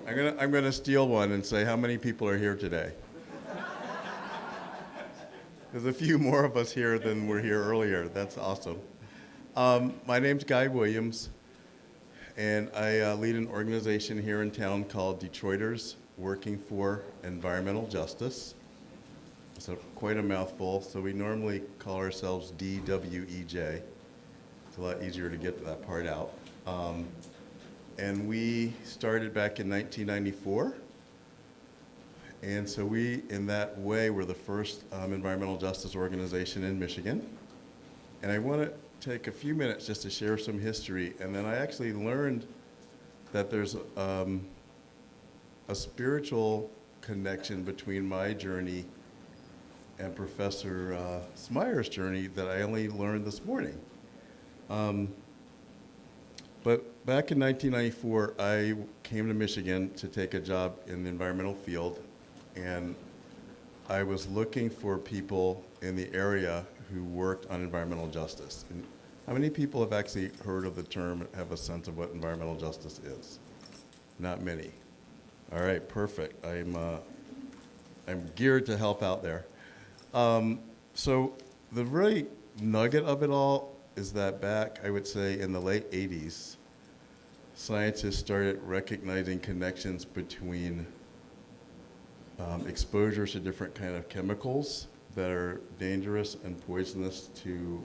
I'm gonna steal one and say how many people are here today. There's a few more of us here than were here earlier. That's awesome. My name's Guy Williams, and I lead an organization here in town called Detroiters Working for Environmental Justice. It's quite a mouthful, so we normally call ourselves DWEJ. It's a lot easier to get that part out. And we started back in 1994. And so we, in that way, were the first environmental justice organization in Michigan. And I want to take a few minutes just to share some history. And then I actually learned that there's a spiritual connection between my journey and Professor Smyer's journey that I only learned this morning. But back in 1994, I came to Michigan to take a job in the environmental field, and I was looking for people in the area who worked on environmental justice. And how many people have actually heard of the term, have a sense of what environmental justice is? Not many. All right, perfect. I'm geared to help out there. So the really nugget of it all is that back, I would say, in the late 80s, scientists started recognizing connections between exposures to different kind of chemicals that are dangerous and poisonous to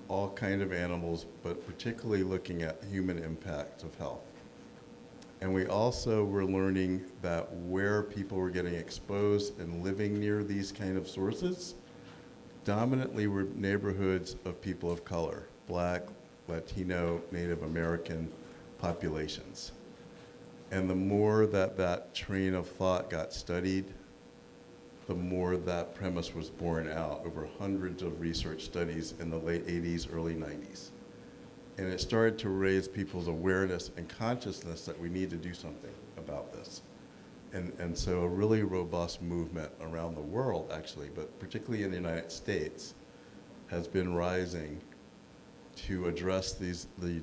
all kind of animals, but particularly looking at human impacts of health. And we also were learning that where people were getting exposed and living near these kind of sources, dominantly were neighborhoods of people of color, Black, Latino, Native American populations. And the more that that train of thought got studied, the more that premise was borne out over hundreds of research studies in the late 80s, early 90s. And it started to raise people's awareness and consciousness that we need to do something about this. And so a really robust movement around the world, actually, but particularly in the United States, has been rising to address the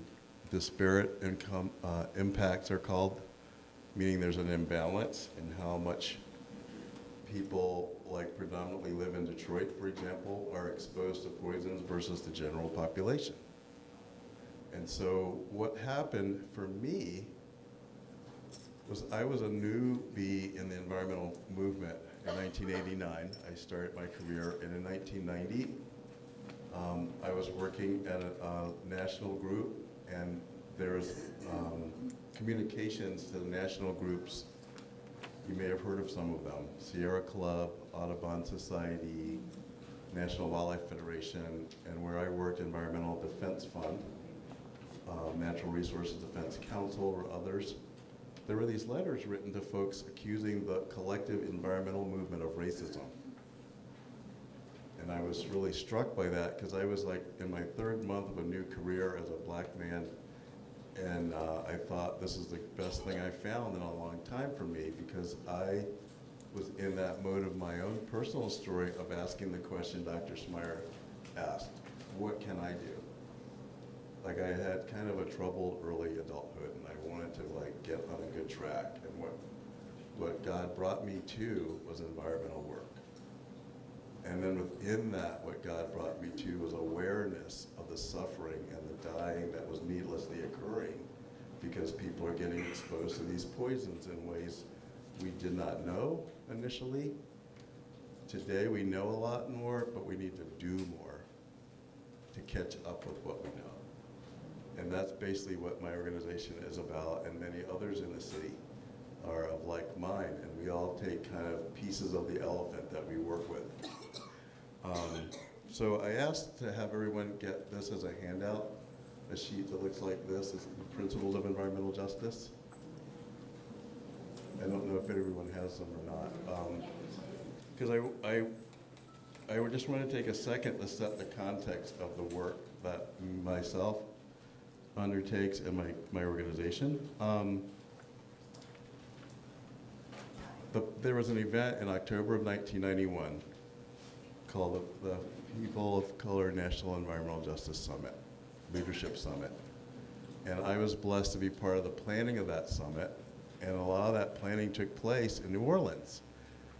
disparate income impacts are called, meaning there's an imbalance in how much people like predominantly live in Detroit, for example, are exposed to poisons versus the general population. And so what happened for me was I was a newbie in the environmental movement in 1989. I started my career, and in 1990, I was working at a national group, and there's communications to the national groups. You may have heard of some of them: Sierra Club, Audubon Society, National Wildlife Federation, and where I worked, Environmental Defense Fund, Natural Resources Defense Council, or others. There were these letters written to folks accusing the collective environmental movement of racism. And I was really struck by that because I was like in my third month of a new career as a Black man, and I thought this is the best thing I found in a long time for me, because I was in that mode of my own personal story of asking the question Dr. Smyer asked: what can I do? Like, I had kind of a troubled early adulthood, and I wanted to like get on a good track. And what God brought me to was environmental work. And then within that, what God brought me to was awareness of the suffering and the dying that was needlessly occurring because people are getting exposed to these poisons in ways we did not know initially. Today we know a lot more, but we need to do more to catch up with what we know. And that's basically what my organization is about, and many others in the city are of like mind, and we all take kind of pieces of the elephant that we work with. So I asked to have everyone get this as a handout, a sheet that looks like this. It's the Principles of Environmental Justice. I don't know if everyone has them or not. Because I would just want to take a second to set the context of the work that myself undertakes in my organization. There was an event in October of 1991 called the People of Color National Environmental Justice Summit, Leadership Summit. And I was blessed to be part of the planning of that summit. And a lot of that planning took place in New Orleans,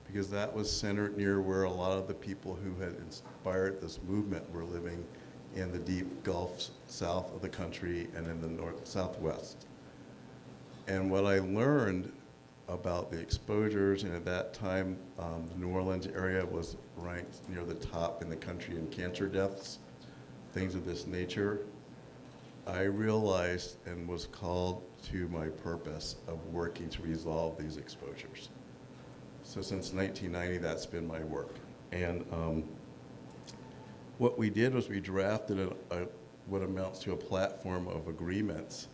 because that was centered near where a lot of the people who had inspired this movement were living in the deep Gulf south of the country and in the southwest. And what I learned about the exposures, and at that time, the New Orleans area was ranked near the top in the country in cancer deaths, things of this nature. I realized and was called to my purpose of working to resolve these exposures. So since 1990, that's been my work. And what we did was we drafted what amounts to a platform of agreements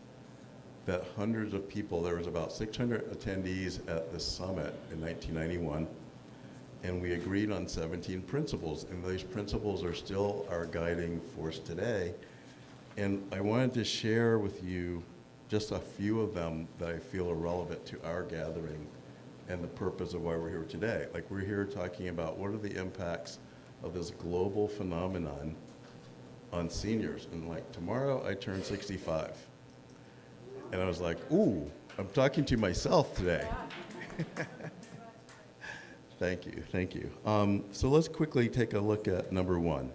that hundreds of people, there was about 600 attendees at this summit in 1991, and we agreed on 17 principles, and those principles are still our guiding force today. And I wanted to share with you just a few of them that I feel are relevant to our gathering and the purpose of why we're here today. Like, we're here talking about what are the impacts of this global phenomenon on seniors. And like, tomorrow I turn 65. And I was like, ooh, I'm talking to myself today. Thank you, thank you. So let's quickly take a look at number one.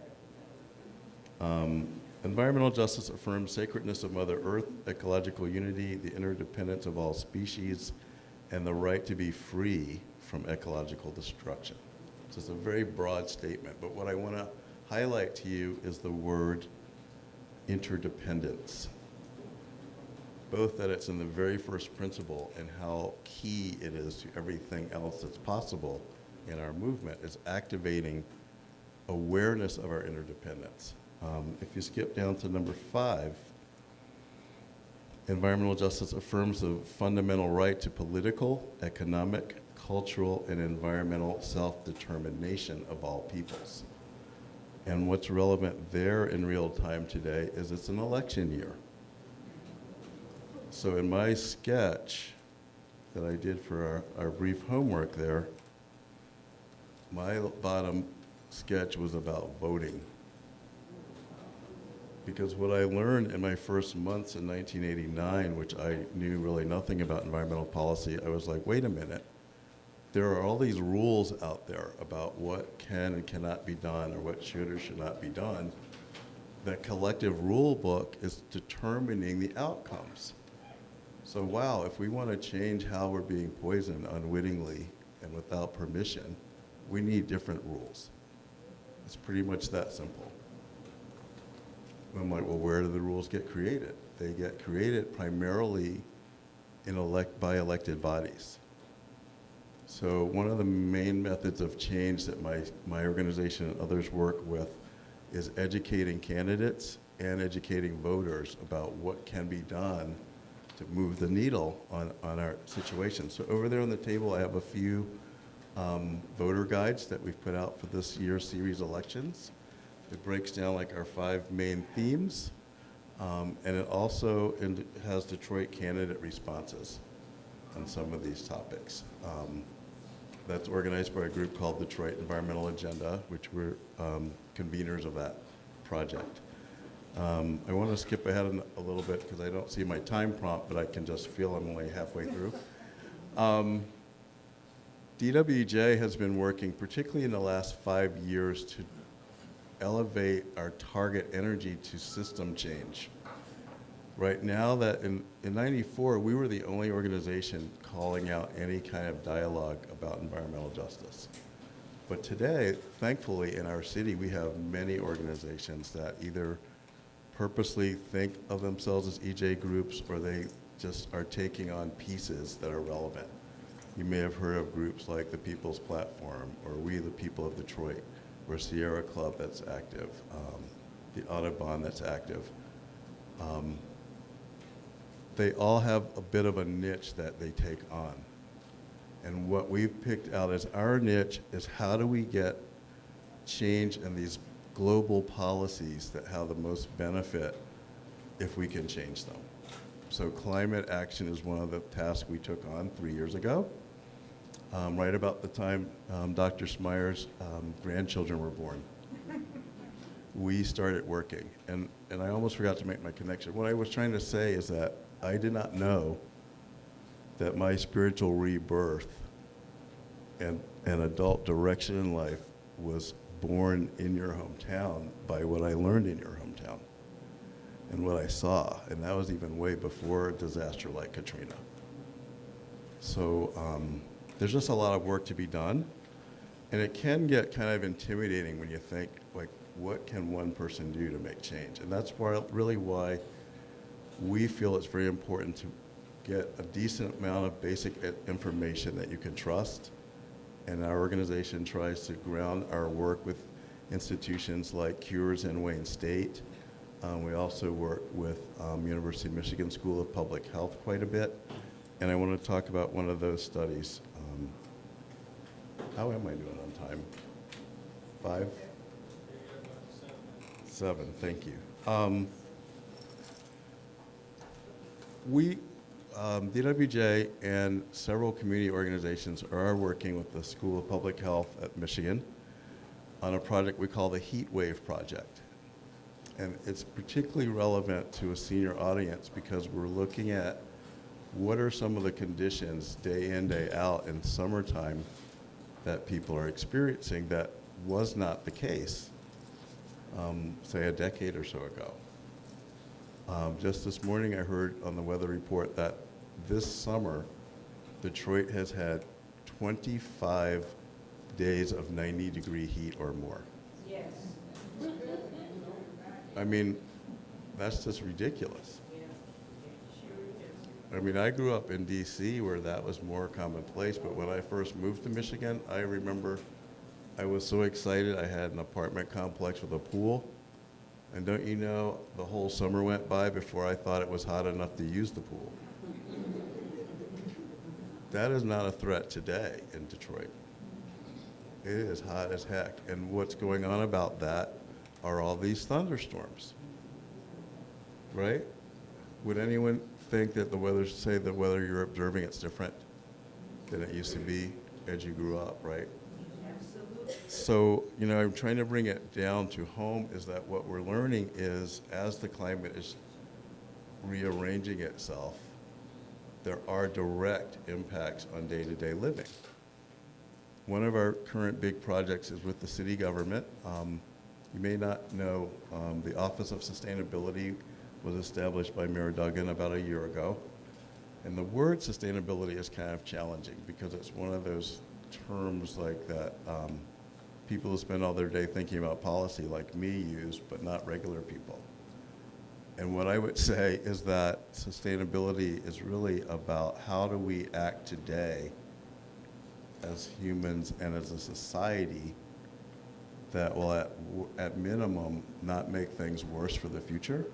Environmental justice affirms sacredness of Mother Earth, ecological unity, the interdependence of all species, and the right to be free from ecological destruction. So it's a very broad statement, but what I want to highlight to you is the word interdependence. Both that it's in the very first principle and how key it is to everything else that's possible in our movement is activating awareness of our interdependence. If you skip down to number 5, environmental justice affirms the fundamental right to political, economic, cultural, and environmental self-determination of all peoples. And what's relevant there in real time today is it's an election year. So in my sketch that I did for our brief homework there, my bottom sketch was about voting. Because what I learned in my first months in 1989, which I knew really nothing about environmental policy, I was like, wait a minute. There are all these rules out there about what can and cannot be done or what should or should not be done. That collective rule book is determining the outcomes. So wow, if we want to change how we're being poisoned unwittingly and without permission, we need different rules. It's pretty much that simple. I'm like, well, where do the rules get created? They get created primarily by elected bodies. So one of the main methods of change that my organization and others work with is educating candidates and educating voters about what can be done to move the needle on our situation. So over there on the table, I have a few voter guides that we've put out for this year's series elections. It breaks down like our 5 main themes, and it also has Detroit candidate responses on some of these topics. That's organized by a group called Detroit Environmental Agenda, which we're conveners of that project. I want to skip ahead a little bit because I don't see my time prompt, but I can just feel I'm only halfway through. DWJ has been working, particularly in the last 5 years, to elevate our target energy to system change. Right now, that in 94, we were the only organization calling out any kind of dialogue about environmental justice. But today, thankfully, in our city, we have many organizations that either purposely think of themselves as EJ groups, or they just are taking on pieces that are relevant. You may have heard of groups like the People's Platform, or We the People of Detroit, or Sierra Club that's active, the Audubon that's active. They all have a bit of a niche that they take on. And what we've picked out as our niche is how do we get change in these global policies that have the most benefit if we can change them. So climate action is one of the tasks we took on 3 years ago, right about the time Dr. Smeyer's grandchildren were born. We started working, and I almost forgot to make my connection. What I was trying to say is that I did not know that my spiritual rebirth and adult direction in life was born in your hometown by what I learned in your hometown and what I saw. And that was even way before a disaster like Katrina. So there's just a lot of work to be done. And it can get kind of intimidating when you think, like, what can one person do to make change? And that's really why we feel it's very important to get a decent amount of basic information that you can trust. And our organization tries to ground our work with institutions like Cures and Wayne State. We also work with University of Michigan School of Public Health quite a bit. And I want to talk about one of those studies. How am I doing on time? 5? 7, thank you. We, DWJ and several community organizations are working with the School of Public Health at Michigan on a project we call the Heat Wave Project. And it's particularly relevant to a senior audience because we're looking at what are some of the conditions day in, day out in summertime that people are experiencing that was not the case, say a decade or so ago. Just this morning I heard on the weather report that this summer, Detroit has had 25 days of 90-degree heat or more. Yes. I mean, that's just ridiculous. Yeah, it sure is. I mean, I grew up in DC where that was more commonplace, but when I first moved to Michigan, I remember I was so excited. I had an apartment complex with a pool. And don't you know, the whole summer went by before I thought it was hot enough to use the pool. That is not a threat today in Detroit. It is hot as heck. And what's going on about that are all these thunderstorms, right? Would anyone think that the weather you're observing it's different than it used to be as you grew up, right? Absolutely. So, you know, I'm trying to bring it down to home is that what we're learning is as the climate is rearranging itself, there are direct impacts on day-to-day living. One of our current big projects is with the city government. You may not know, the Office of Sustainability was established by Mayor Duggan about a year ago. And the word sustainability is kind of challenging because it's one of those terms like that people who spend all their day thinking about policy like me use, but not regular people. And what I would say is that sustainability is really about how do we act today as humans and as a society that will at minimum not make things worse for the future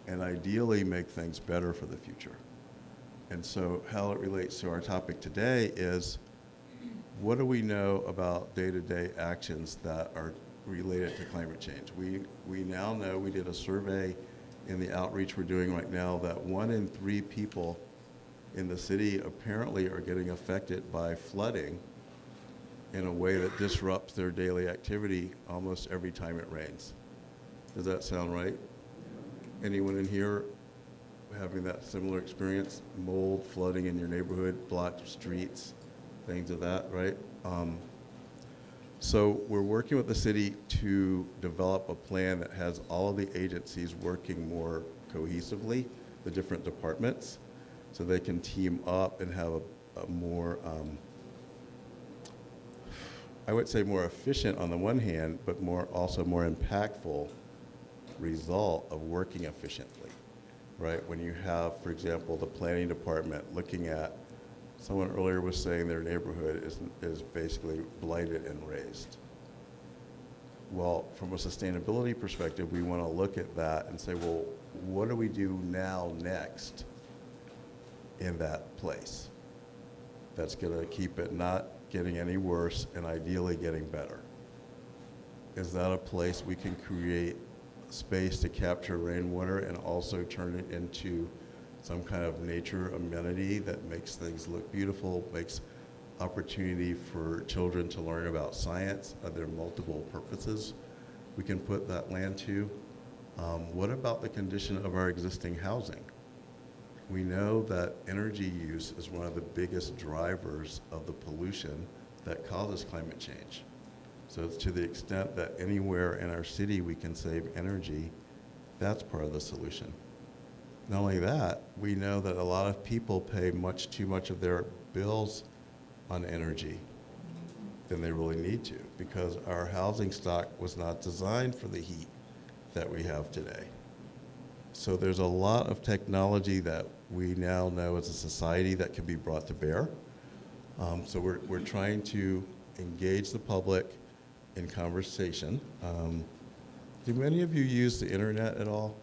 and ideally make things better for the future. And so how it relates to our topic today is what do we know about day-to-day actions that are related to climate change? We now know, we did a survey in the outreach we're doing right now that 1 in 3 people in the city apparently are getting affected by flooding in a way that disrupts their daily activity almost every time it rains. Does that sound right? Anyone in here having that similar experience? Mold, flooding in your neighborhood, blocked streets, things of that, right? So we're working with the city to develop a plan that has all of the agencies working more cohesively, the different departments, so they can team up and have a more, I would say more efficient on the one hand, but also more impactful result of working efficiently, right? When you have, for example, the planning department looking at, someone earlier was saying their neighborhood is basically blighted and razed. Well, from a sustainability perspective, we want to look at that and say, well, what do we do now next in that place that's going to keep it not getting any worse and ideally getting better? Is that a place we can create space to capture rainwater and also turn it into some kind of nature amenity that makes things look beautiful, makes opportunity for children to learn about science? Are there multiple purposes we can put that land to? What about the condition of our existing housing? We know that energy use is one of the biggest drivers of the pollution that causes climate change. So to the extent that anywhere in our city we can save energy, that's part of the solution. Not only that, we know that a lot of people pay much too much of their bills on energy than they really need to, because our housing stock was not designed for the heat that we have today. So there's a lot of technology that we now know as a society that can be brought to bear. So we're trying to engage the public in conversation. Do many of you use the internet at all?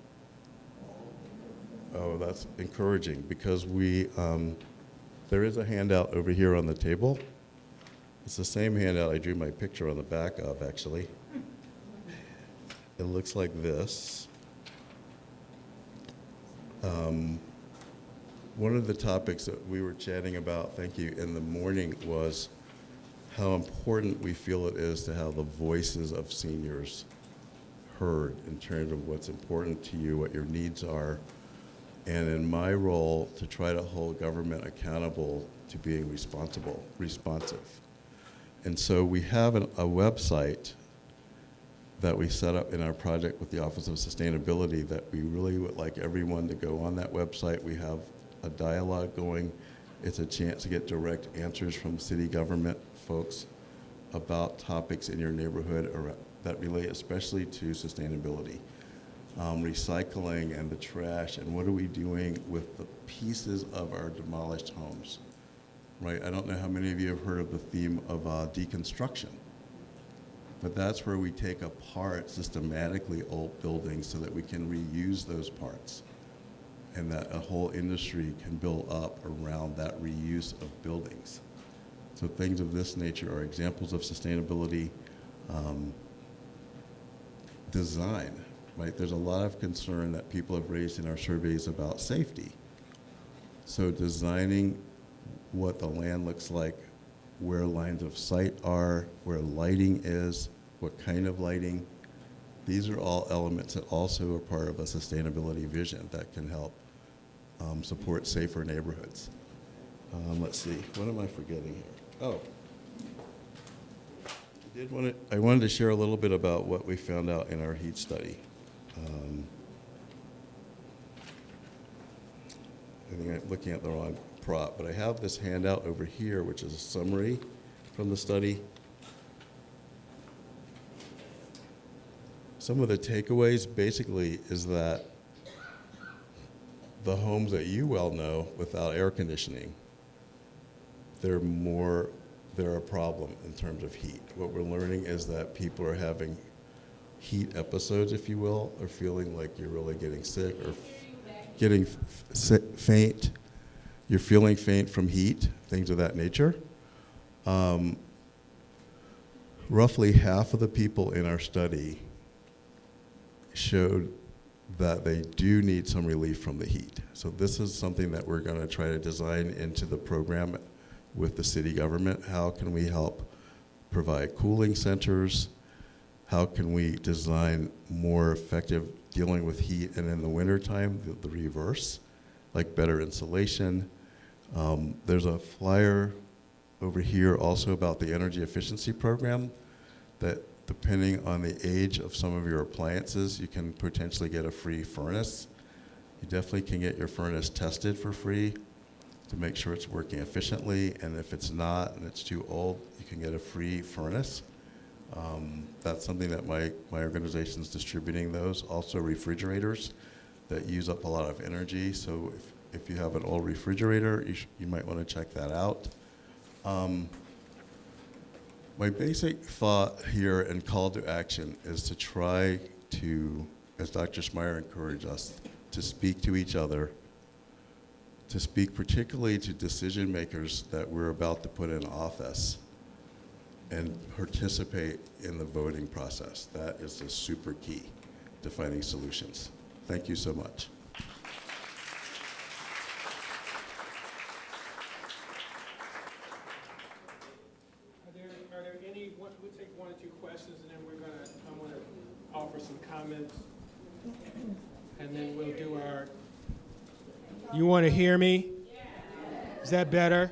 Oh, that's encouraging, because there is a handout over here on the table. It's the same handout I drew my picture on the back of, actually. It looks like this. One of the topics that we were chatting about, thank you, in the morning was how important we feel it is to have the voices of seniors heard in terms of what's important to you, what your needs are, and in my role to try to hold government accountable to being responsive. And so we have a website that we set up in our project with the Office of Sustainability that we really would like everyone to go on that website. We have a dialogue going. It's a chance to get direct answers from city government folks about topics in your neighborhood that relate especially to sustainability. Recycling and the trash, and what are we doing with the pieces of our demolished homes, right? I don't know how many of you have heard of the theme of deconstruction, but that's where we take apart systematically old buildings so that we can reuse those parts, and that a whole industry can build up around that reuse of buildings. So things of this nature are examples of sustainability. Design, right? There's a lot of concern that people have raised in our surveys about safety. So designing what the land looks like, where lines of sight are, where lighting is, what kind of lighting. These are all elements that also are part of a sustainability vision that can help support safer neighborhoods. Let's see, what am I forgetting here? Oh. I wanted to share a little bit about what we found out in our heat study. I think I'm looking at the wrong prop, but I have this handout over here, which is a summary from the study. Some of the takeaways basically is that the homes that you well know without air conditioning, they're a problem in terms of heat. What we're learning is that people are having heat episodes, if you will, or feeling like you're really getting sick or getting faint. You're feeling faint from heat, things of that nature. Roughly half of the people in our study showed that they do need some relief from the heat. So this is something that we're going to try to design into the program with the city government. How can we help provide cooling centers? How can we design more effective dealing with heat, and in the wintertime, the reverse, like better insulation? There's a flyer over here also about the energy efficiency program that, depending on the age of some of your appliances, you can potentially get a free furnace. You definitely can get your furnace tested for free to make sure it's working efficiently, and if it's not and it's too old, you can get a free furnace. That's something that my organization's distributing those. Also refrigerators that use up a lot of energy, so if you have an old refrigerator, you might want to check that out. My basic thought here and call to action is to try to, as Dr. Schmeier encouraged us, to speak to each other, to speak particularly to decision makers that we're about to put in office, and participate in the voting process. That is the super key to finding solutions. Thank you so much. Are there any, we'll take one or two questions, and then I'm gonna offer some comments, and then we'll do our You want to hear me? Is that better?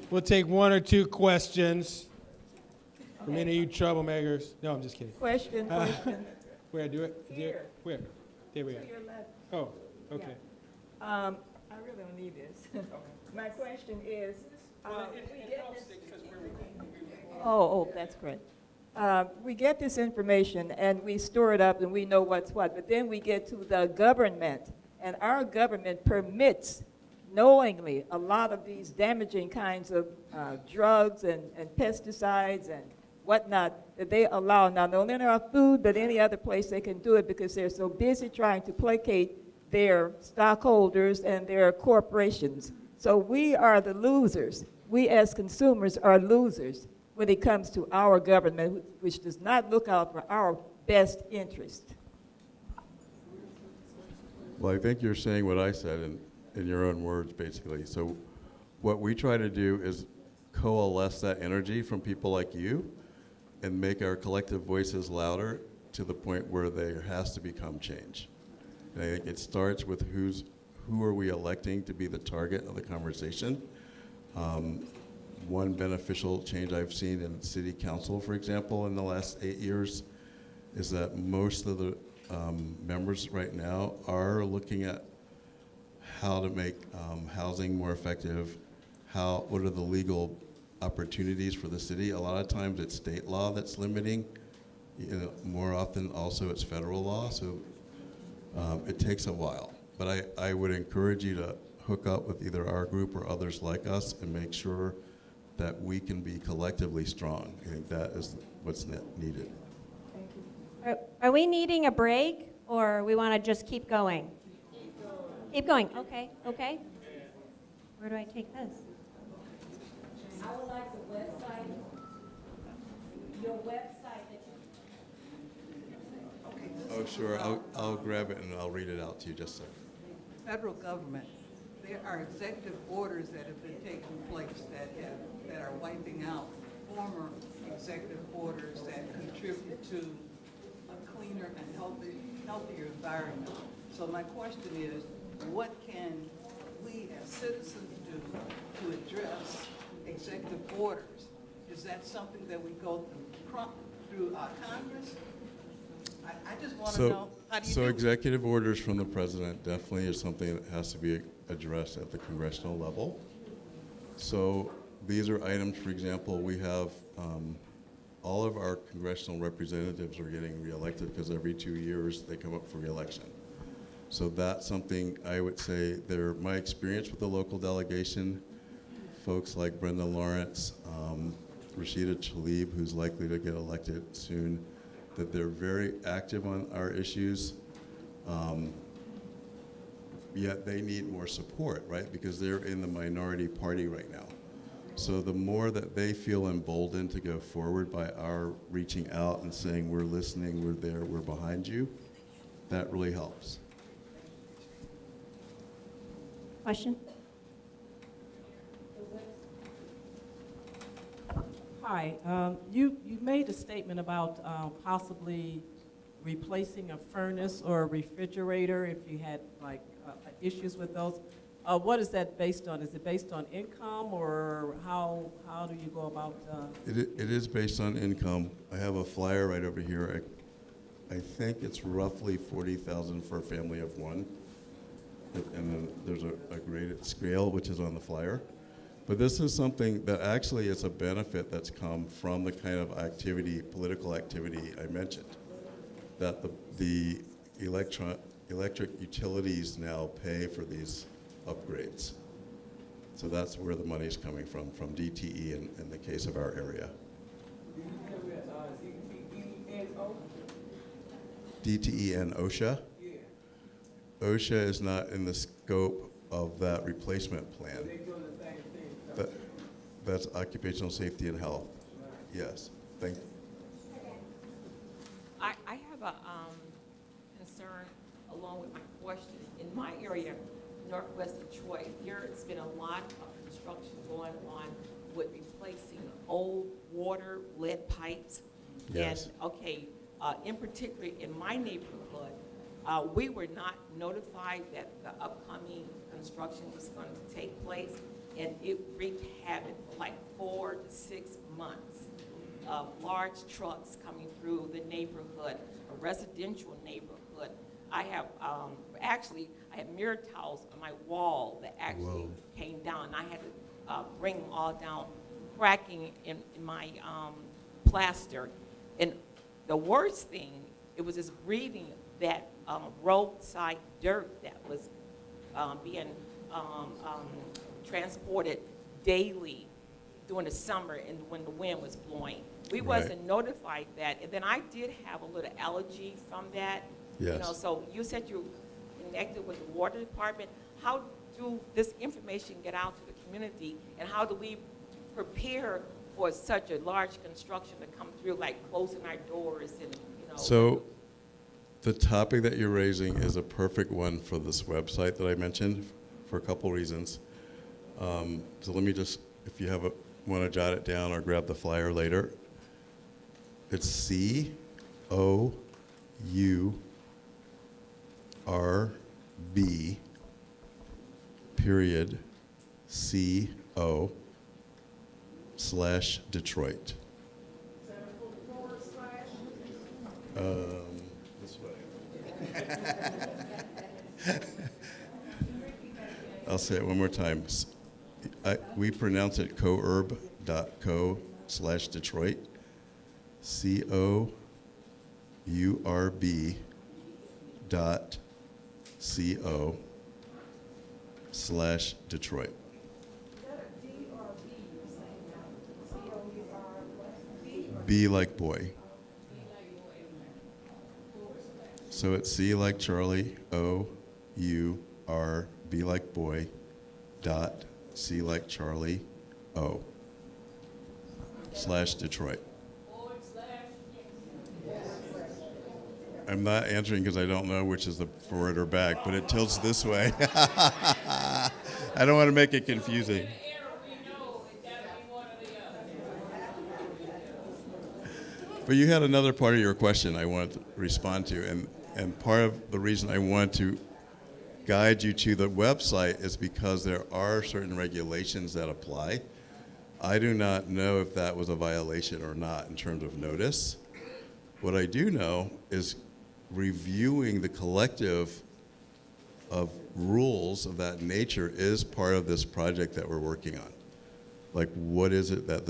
We'll take one or two questions from any of you troublemakers. No, I'm just kidding. Question. Where, do it? Here. Where? There we are. To your left. Oh, okay. I really don't need this. My question is, that's great. We get this information and we store it up and we know what's what, but then we get to the government, and our government permits knowingly a lot of these damaging kinds of drugs and pesticides and whatnot that they allow, not only in our food, but any other place they can do it because they're so busy trying to placate their stockholders and their corporations. So we are the losers. We as consumers are losers when it comes to our government, which does not look out for our best interest. Well, I think you're saying what I said in your own words, basically. So what we try to do is coalesce that energy from people like you and make our collective voices louder to the point where there has to become change. And I think it starts with who are we electing to be the target of the conversation. One beneficial change I've seen in city council, for example, in the last 8 years, is that most of the members right now are looking at how to make housing more effective, what are the legal opportunities for the city. A lot of times it's state law that's limiting, more often also it's federal law, so it takes a while. But I would encourage you to hook up with either our group or others like us and make sure that we can be collectively strong. I think that is what's needed. Are we needing a break, or we want to just keep going? Keep going. Okay. Where do I take this? I would like the website, your website that you. Oh, sure. I'll grab it and I'll read it out to you just a second. Federal government, there are executive orders that have been taking place that are wiping out former executive orders that contribute to a cleaner and healthier environment. So my question is, what can we as citizens do to address executive orders? Is that something that we go through our Congress? I just want to know, how do you do it? Executive orders from the president definitely is something that has to be addressed at the congressional level. So these are items, for example, we have all of our congressional representatives are getting reelected because every 2 years they come up for reelection. So that's something I would say my experience with the local delegation, folks like Brenda Lawrence, Rashida Tlaib, who's likely to get elected soon, that they're very active on our issues, yet they need more support, right? Because they're in the minority party right now. So the more that they feel emboldened to go forward by our reaching out and saying, we're listening, we're there, we're behind you, that really helps. Question? Hi, you made a statement about possibly replacing a furnace or a refrigerator if you had issues with those. What is that based on? Is it based on income, or how do you go about? It is based on income. I have a flyer right over here. I think it's roughly $40,000 for a family of one. And then there's a graded scale, which is on the flyer. But this is something that actually is a benefit that's come from the kind of activity, political activity I mentioned, that the electric utilities now pay for these upgrades. So that's where the money's coming from DTE in the case of our area. DTE and OSHA? OSHA is not in the scope of that replacement plan. That's occupational safety and health. Yes, thank you. I have a concern along with my question. In my area, northwest Detroit, there's been a lot of construction going on with replacing old water lead pipes. Yes. And, in particular, in my neighborhood, We were not notified that the upcoming construction was going to take place, and it wreaked havoc for like 4 to 6 months of large trucks coming through the neighborhood, a residential neighborhood. I have, I had mirror tiles on my wall that actually came down. I had to bring them all down, cracking in my plaster. And the worst thing, it was just breathing that roadside dirt that was being transported daily during the summer and when the wind was blowing. We wasn't notified that, and then I did have a little allergy from that. Yes. You know, so you said you connected with the water department. How do this information get out to the community, and how do we prepare for such a large construction to come through, like closing our doors and, you know? So the topic that you're raising is a perfect one for this website that I mentioned for a couple reasons. So let me just, if you want to jot it down or grab the flyer later, it's COURB period CO / Detroit. This way. I'll say it one more time. We pronounce it courb.co / Detroit. COURB.co / Detroit. B like boy. So it's C like Charlie, O, U, R, B like boy, dot, C like Charlie, O, / Detroit. I'm not answering because I don't know which is the forward or back, but it tilts this way. I don't want to make it confusing. But you had another part of your question I wanted to respond to, and part of the reason I want to guide you to the website is because there are certain regulations that apply. I do not know if that was a violation or not in terms of notice. What I do know is reviewing the collective of rules of that nature is part of this project that we're working on. Like, what is it that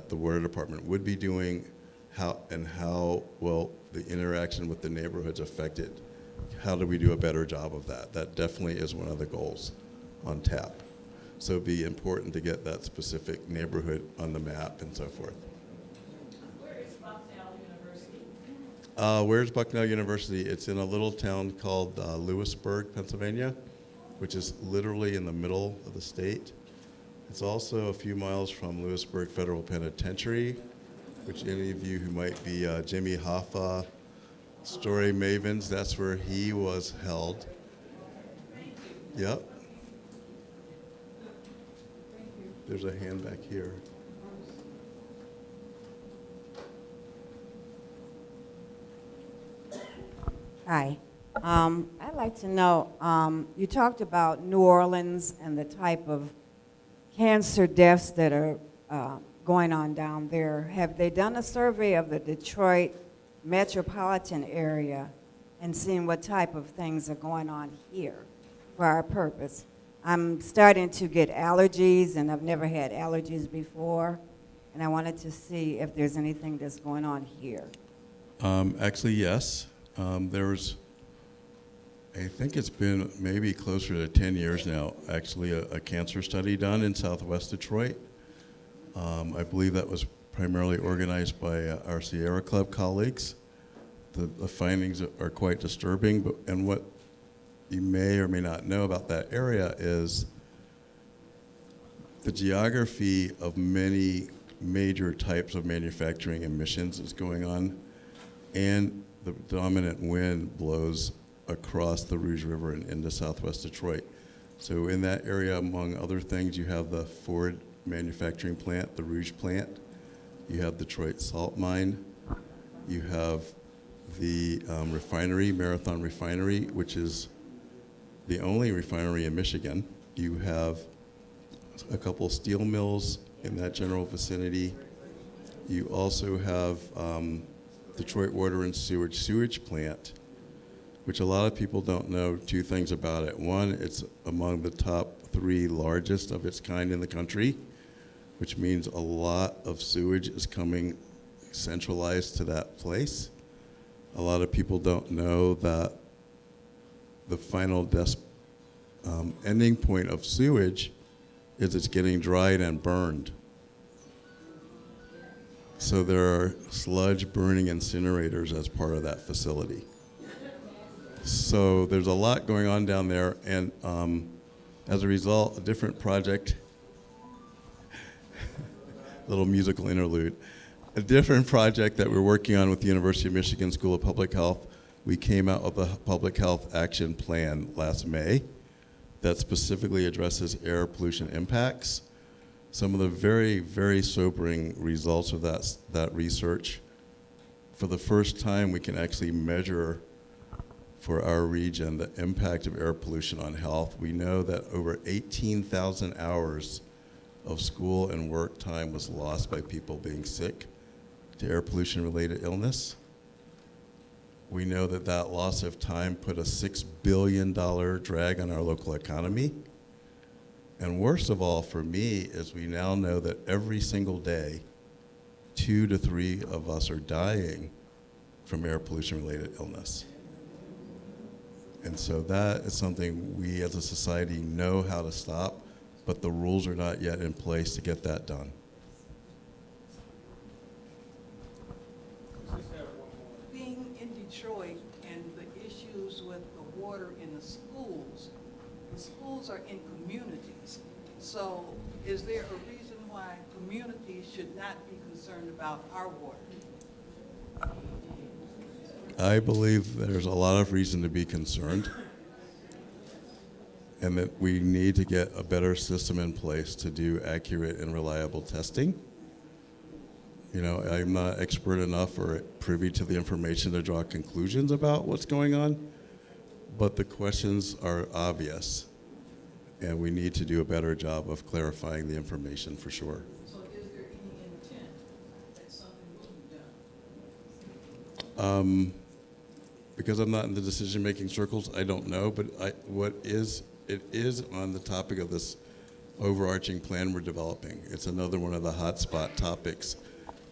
the water department would be doing? How will the interaction with the neighborhoods affect it? How do we do a better job of that? That definitely is one of the goals on tap. So it'd be important to get that specific neighborhood on the map and so forth. Where is Bucknell University? Where's Bucknell University? It's in a little town called Lewisburg, Pennsylvania, which is literally in the middle of the state. It's also a few miles from Lewisburg Federal Penitentiary, which any of you who might be Jimmy Hoffa story mavens, that's where he was held. Yep. There's a hand back here. Hi. I'd like to know, you talked about New Orleans and the type of cancer deaths that are going on down there. Have they done a survey of the Detroit metropolitan area and seen what type of things are going on here for our purpose? I'm starting to get allergies, and I've never had allergies before, and I wanted to see if there's anything that's going on here. Actually, yes. There I think it's been maybe closer to 10 years now, actually, a cancer study done in Southwest Detroit. I believe that was primarily organized by our Sierra Club colleagues. The findings are quite disturbing, and what you may or may not know about that area is the geography of many major types of manufacturing emissions is going on, and the dominant wind blows across the Rouge River and into Southwest Detroit. So in that area, among other things, you have the Ford manufacturing plant, the Rouge plant. You have Detroit Salt Mine. You have the refinery, Marathon Refinery, which is the only refinery in Michigan. You have a couple steel mills in that general vicinity. You also have Detroit Water and Sewage Plant, which a lot of people don't know two things about it. One, it's among the top 3 largest of its kind in the country, which means a lot of sewage is coming centralized to that place. A lot of people don't know that the final ending point of sewage is it's getting dried and burned. So there are sludge burning incinerators as part of that facility. So there's a lot going on down there, and as a result, a different project, little musical interlude, a different project that we're working on with the University of Michigan School of Public Health. We came out with a public health action plan last May that specifically addresses air pollution impacts. Some of the very, very sobering results of that research. For the first time, we can actually measure for our region the impact of air pollution on health. We know that over 18,000 hours of school and work time was lost by people being sick to air pollution-related illness. We know that that loss of time put a $6 billion drag on our local economy. And worst of all for me is we now know that every single day, 2 to 3 of us are dying from air pollution-related illness. And so that is something we as a society know how to stop, but the rules are not yet in place to get that done. Being in Detroit and the issues with the water in the schools are in communities. So is there a reason why communities should not be concerned about our water? I believe there's a lot of reason to be concerned, and that we need to get a better system in place to do accurate and reliable testing. You know, I'm not expert enough or privy to the information to draw conclusions about what's going on, but the questions are obvious, and we need to do a better job of clarifying the information for sure. So is there any intent that something will be done? Because I'm not in the decision-making circles, I don't know, but it is on the topic of this overarching plan we're developing. It's another one of the hotspot topics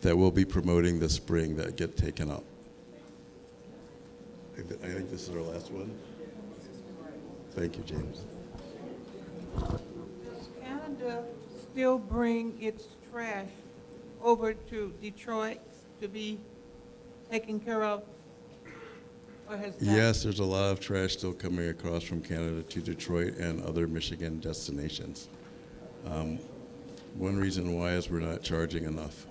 that we'll be promoting this spring that get taken up. I think this is our last one. Thank you, James. Does Canada still bring its trash over to Detroit to be taken care of? Or has that? Yes, there's a lot of trash still coming across from Canada to Detroit and other Michigan destinations. One reason why is we're not charging enough.